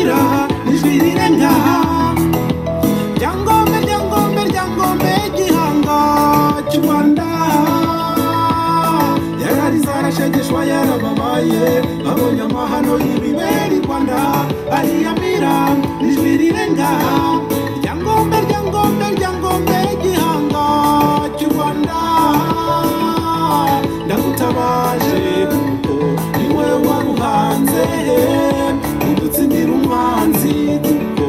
ariyamira ijwi rirenga ryangombe gihanga cy'u Rwanda yararize arashegeshwa yarababaye abonye amahano y'ibibera i Rwanda ariyamira ijwi rirenga ryangombe gihanga cy'u Rwanda ndagutabaje kuko niwe waruhanze udutsindira umwanzi kuko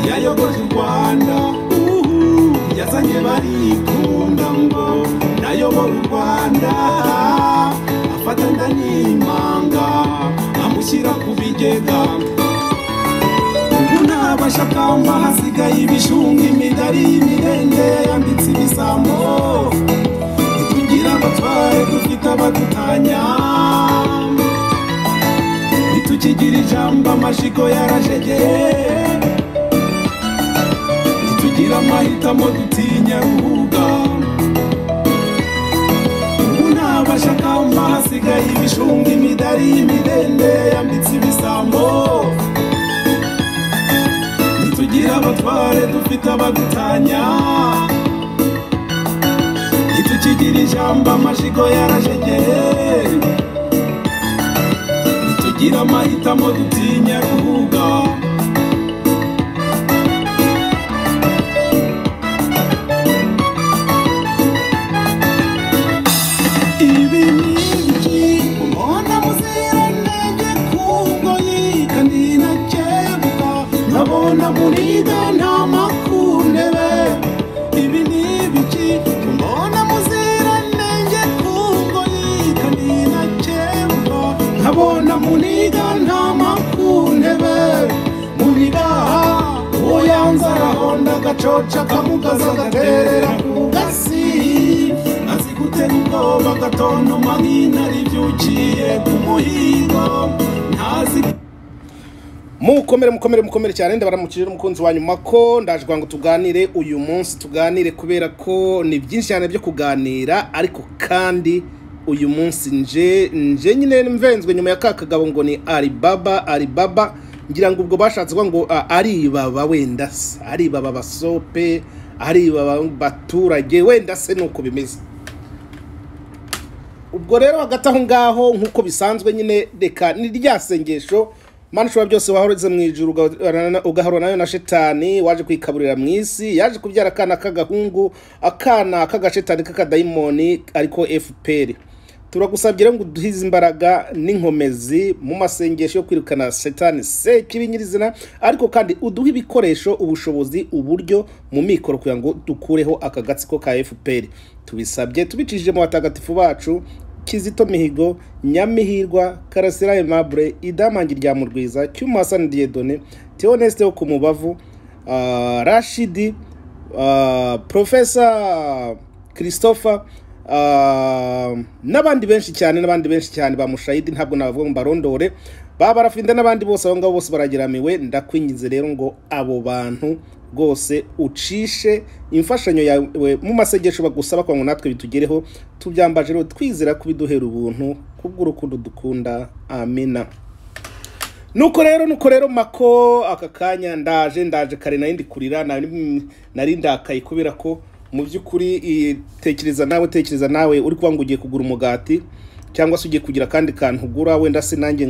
yayogoje u Rwanda yazanye barikunda ngo nayobora u Rwanda afatanda n'imanga amushyira ku bigega ubu ntabashakamba hasigaye ibishunga imidari y'imidende yambitse ibisambo ntitugira abatware dufite abadutanya ntitukigira ijambo amashigo yarajegeye ntitugira amahitamo dutinya ruhuga ubu ntabashakamba hasigaye ibishunga imidari y'imidende yambitse ibisambo ntitugira abatware dufite abadutanya ntitukigira ijambo amashigo yarajegeye ntitugira amahitamo dutinya ruhuga Nabona muniga nta makunebe ibi ni biki mbona muzira nenge kungoyi kandi nakemba nabona muniga nta makunebe muniga oyanzara honda gacoca kamugaza gaterera kugasi azigutera ubwoba gatondo manina rivyukiye ku muhigo ntazi mukomere cyane ndabaramukije umukunzi wa nyuma ko ndaje ngo tuganire uyu munsi tuganire kubera ko ni byinshi cyane byo kuganira ariko kandi uyu munsi nje nyine mvenzwe nyuma ya kakagabo ngo ni Alibaba ngira ngo ubwo bashatse ngo aribaba wenda aribaba basope aribaba baturage wenda se nuko bimeze ubwo rero hagati aho ngaho nkuko bisanzwe nyine reka ni ryasengesho Mana shobora byose wahoreze mu ijuru ugaharwa nayo na shetani waje kwikaburira mu isi yaje kubyara akana k'agahungu akana k'agashetani k'akadayimoni ariko FPR turagusabye rero ngo duhize imbaraga n'inkomezi mu masengesho yo kwirukana shetani se kibinyirizina ariko kandi uduha ibikoresho ubushobozi uburyo mu mikoro kugira ngo dukureho akagatsiko ka FPR tubisabye tubicishije mu batagatifu bacu Kizito Mihigo Nyamihirwa Karasira Aimable Idamangi rya Murwiza Cyumasani Diedone Theoneste wo kumubavu Rashidi Professor Christopher n'abandi benshi cyane bamushahidi ntabwo navuga ngo barondore barafinde n'abandi bose abo ngabo bose baragiramiwe ndakwingize rero ngo abo bantu rwose ucishe imfashanyo yawe mu masengesho bagusaba kwa ngo natwe bitugereho tubyambaje rero twizera kubiduhera ubuntu kubw'urukundo dukunda amina nuko rero mako aka kanya ndaje kare nandi kurira nari ndakaye kubera ko mu by'ukuri tekereza nawe uri kuba ngo ugiye kugura umugati cyangwa se ugiye kugira kandi kantu ugura wenda se nanjye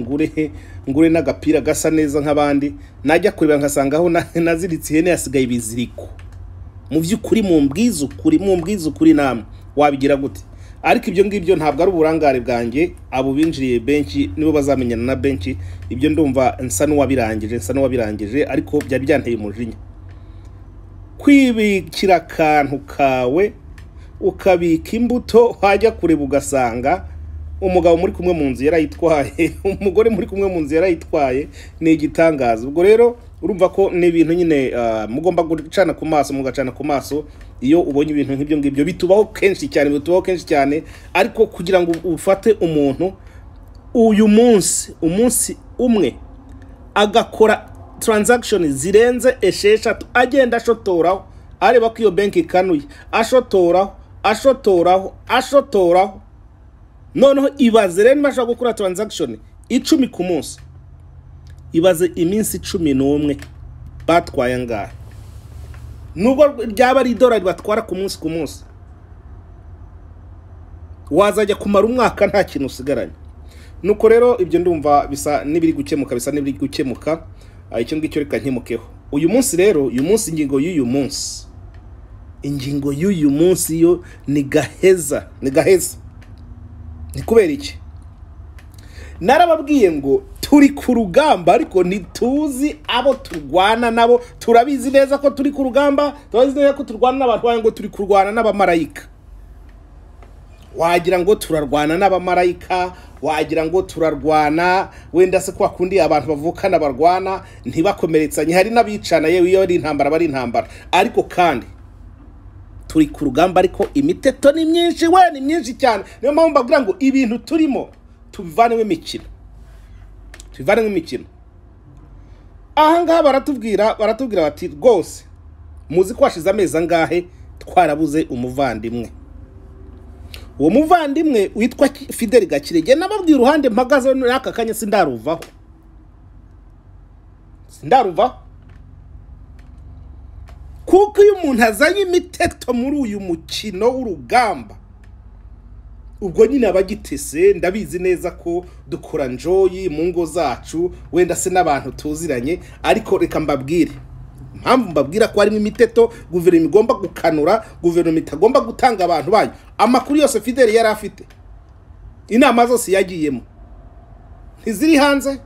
ngure n'agapira gasa neza nk'abandi najya kureba nkasangaho naziritse ihene yasigaye ibiziriko mu by'ukuri mu mbwiza ukuri namwe wabigira gute ariko ibyo ngibyo ntabwo ari uburangare bwanjye abo binjiriye benshi nibo bazamenyana na benshi ibyo ndumva nsa n'uwabirangije ariko byari byanteye umujinya kwibikira kantu kawe ukabika imbuto wajya kureba ugasanga umugabo muri kumwe mu nzu yarayitwaye umugore muri kumwe mu nzu yarayitwaye ni igitangaza ubwo rero urumva ko ni ibintu nyine mugomba gucana ku maso iyo ubonye ibintu nk'ibyo ngibyo bitubaho kenshi cyane ariko kugira ngo ufate umuntu uyu umunsi umwe agakora transaction zirenze esheshatu agenda ashotoraho areba ko iyo bank ikanuye ashotoraho noneho ibaze rero mashaka gukora transaction 10 ku munsi ibaze iminsi 11 batwaye ngahe nubwo ryaba ari $1 batwara ku munsi wazajya kumara umwaka nta kintu usigaranye. Nuko rero ibyo ndumva bisa nibiri gukemuka icyo ngicyo reka nkemukeho uyu munsi rero. Uyu munsi ingingo y'uyu munsi yo ni gaheza ni kubera iki? Narababwiye ngo turi ku rugamba ariko ntituzi abo turwana nabo. Turabizi neza ko turi ku rugamba, turabizi neza ko turwana n'abantu ngo turi kurwana n'abamarayika. Wagira ngo turarwana n'abamarayika, wagira ngo turarwana wenda se kwa kundi abantu bavukana barwana ntibakomeretsanye, hari n'abicana yewe iyo ari intambara bari intambara. Ariko kandi turi ku rugamba ariko imiteto ni myinshi ni myinshi cyane. Niyo mpamvu mbabwira ngo ibintu turimo tubivanemo imikino. Aha ngaha baratubwira bati rwose muzi ko washize amezi angahe twarabuze umuvandimwe. Uwo muvandimwe witwa Fidel Gakire nababwiye uruhande mpagaze n'aka kanya sindaruvaho kuko iyo umuntu azanye imiteto muri uyu mukino w'urugamba ubwo nyine abagitese. Ndabizi neza ko dukora njoyi mu ngo zacu wenda se n'abantu tuziranye, ariko reka mbabwire impamvu mbabwira ko harimo imiteto. Guverinoma igomba gukanura, guverinoma itagomba gutanga abantu bayo amakuru yose Fidel yari afite. Inama zose yagiyemo ntiziri hanze.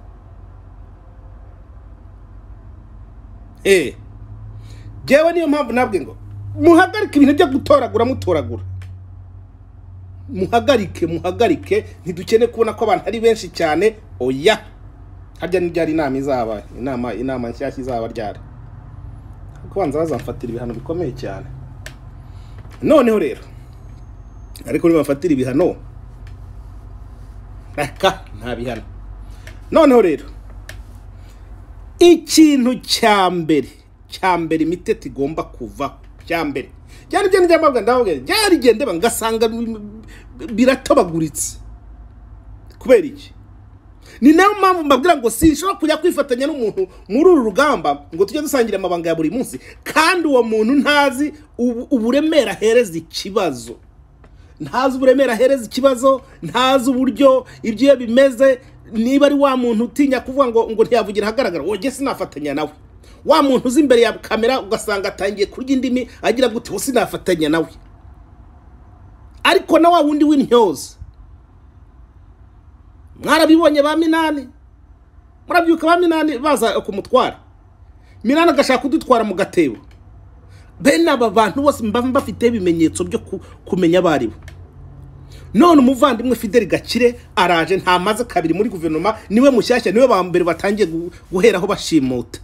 Jewe niyo mpamvu nabwe ngo muhagarike ibintu byo mutoragura. Muhagarike ntidukene kubona ko abantu ari benshi cyane. Oya, harya n'ibyari inama izaba inama nshyashya izaba ryari kubanza bazamfatira ibihano bikomeye cyane. Noneho rero ariko nibafatira ibihano nta bihano. Noneho rero ikintu cya mbere imitete igomba kuva cyambere byari gende bangasanga biratobaguritse. Kubera iki? Ni nayo mpamvu mbabwira ngo sinshobora kujya kwifatanya n'umuntu muri uru rugamba ngo tujye dusangira amabanga ya buri munsi kandi uwo muntu ntazi uburemera hereza ikibazo. Ntazi uburyo ibyo bimeze. Niba ari wa muntu utinya kuvuga ngo ntiyavugira hagaragara, wowe sinafatanya nawe. Wa muntu uzi imbere ya kamera ugasanga atangiye kurya indimi agira gute, sinafatanya nawe. Ariko na wa wundi w'intyoza mwarabibonye ba Minani, murabyuka ba Minani baza kumutwara. Minani agashaka kudutwara mu gatebo. Bene aba bantu bose mbafite ibimenyetso byo kumenya baribo. None umuvandimwe Fidel Gakire araje ntamaze kabiri muri guverinoma, niwe mushyashya, niwe bambere batangiye guheraho bashimuta.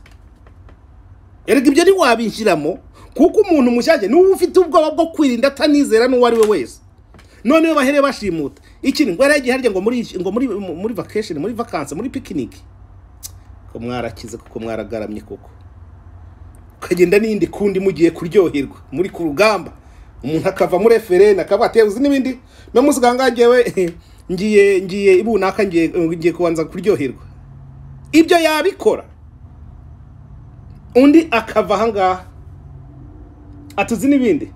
Erega ibyo ni wabinjiramo kuko umuntu mushyashya niwe ufite ubwoba bwo kwirinda atanizera n'uwo ari we wese. None bahere bashimuta ikindi ngo yaragiye harya ngo muri vacation, muri vacances, muri picnic. Ko mwarakize kuko mwaragaramye koko ukagenda n'indi kundi mugiye kuryoherwa muri ku rugamba. Umuntu akava muri referenda akabateye uzi n'ibindi memusuganga ngewe ngiye ibunaka ngiye kubanza kuryoherwa. Ibyo yabikora undi akava hanga atuzi n'ibindi.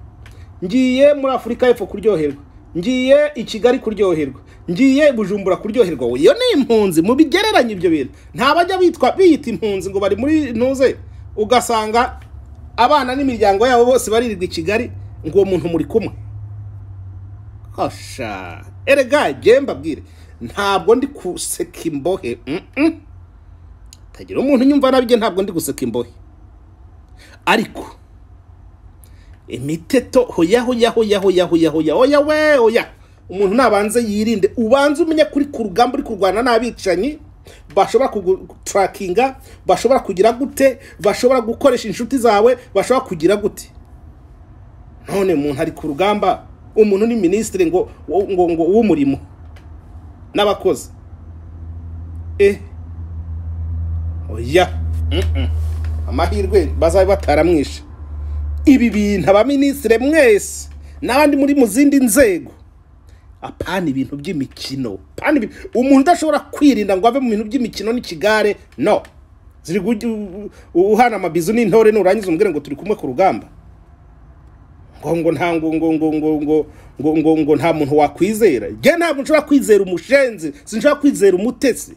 Ngiye muri Afrika y'Epfo kuryoherwa, ngiye i Kigali kuryoherwa, ngiye Bujumbura kuryoherwa. Iyo ni impunzi mu bigereranye ibyo bintu. Nta bajya biyita impunzi ngo bari muri ntuze ugasanga abana n'imiryango yabo bose baririrwa i Kigali ngo uwo muntu muri kumwe. Hasha erega gemba bwire ntabwo ndi guseka imbohe. Tagira umuntu nyumva nabije ntabwo ndi guseka imbohe. Ariko imiteto hoya umuntu nabanze yirinde, ubanze umenya kuri ku rugamba uri kurwana n'abicanyi bashobora kugutrackinga, bashobora kugira gute, bashobora gukoresha inshuti zawe, bashobora kugira gute. None umuntu ari ku rugamba, umuntu ni ministre ngo w'umurimo n'abakozi. Oya amahirwe bazabe bataramwisha. Ibi bintu aba ministre mwese n'abandi muri mu zindi nzego apana ibintu by'imikino. Umuntu udashobora kwirinda ngo ave mu bintu by'imikino n'ikigare no. ziri uhana amabizu n'intore nurangiza umbwire ngo turi kumwe ku rugamba ngo nta muntu wakwizera je ntabwo nshobora kwizera umushenzi sinshobora kwizera umutesi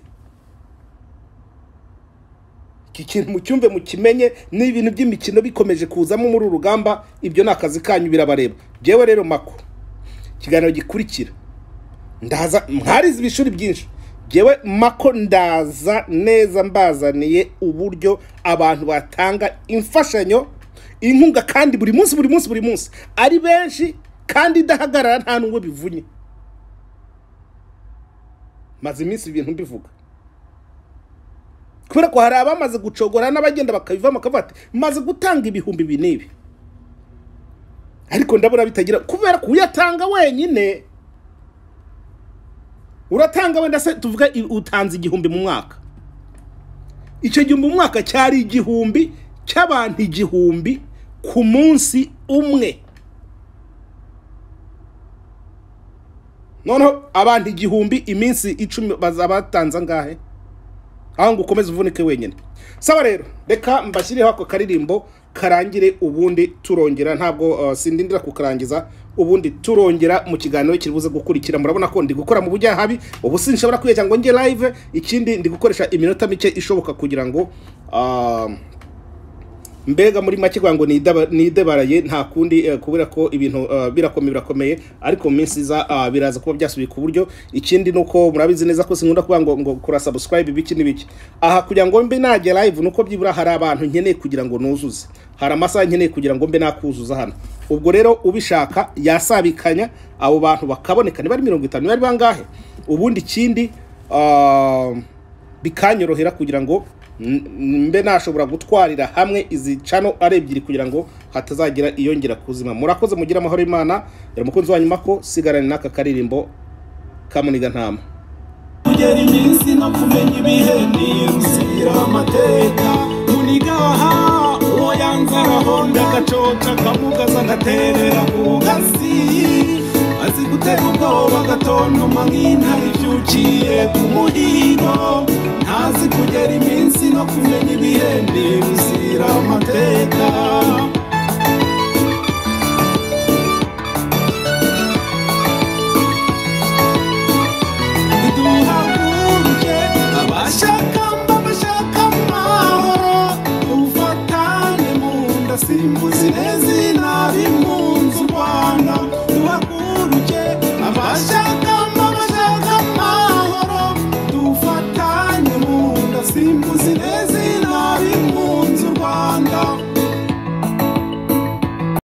ikintu mu cyumbe mu kimenye n'ibintu by'imikino bikomeje kuzamo muri urugamba ibyo nakazi kanyu birabareba jewe rero mako kiganiro gikurikira ndaza mwarize ibishuri byinshi jewe mako ndaza neza mbazaniye uburyo abantu batanga imfashanyo inkunga kandi buri munsi ari benshi kandi dahagarara nta nubwo bivunye maze iminsi ibintu mbivuga kubera ko hari abamaze gucogora n'abagenda bakabivamo kavati maze gutanga ibihumbi binibi ariko ndabura bitagira kubera kuyatanga wenyine uratanga wenda se tuvuga utanze igihumbi mu mwaka icyo gihumbi mu mwaka cyari igihumbi cy'abantu igihumbi ku munsi umwe noneho abantu igihumbi iminsi 10 bazabatanza ngahe aho ngo ukomeze uvunike wenyine saba rero reka mbashyireho ako karirimbo karangire ubundi turongera ntabwo sindindira kukarangiza ubundi turongera mu kiganiro kiribuze gukurikira murabona ko ndi gukora mu bujya habi ubu sinshobora kwiye cyangwa nge live ikindi ndi gukoresha iminota mike ishoboka kugira ngo mbega muri make ngo nidebaraye nta kundi kubera ko ibintu birakomeye ariko minsi za biraza kuba byasubiye ku buryo ikindi nuko murabizi neza ko sinkunda kuba ngo kura subscribe biki nibiki aha kugira ngo mbe najye live nuko byibura hari abantu nkeneye kugira ngo nuzuze hari amasaha nkeneye kugira ngo mbe nakuzuza hano ubwo rero ubishaka yasabikanya abo bantu bakaboneka ni bari 50 ni bari bangahe ubundi ikindi bikanyorohera kugira ngo mbe nashobora gutwarira hamwe izi channel ari ebyiri kugira ngo hatazagira iyongera kuzima murakoze mugira amahoro Imana yari mukunzi wa nyuma ko sigarane naka karirimbo kamuniga ntama kugera iminsi no kumenya ibihe n'inzira amateka munigaha uwo yanzara honda gacoca kamugaza gaterera kugasi azi gutera ubwoba gatontoma nk'intare ivyukiye ku muhigo ntazi kugera iminsi no kumenya ibihe n'inzira amateka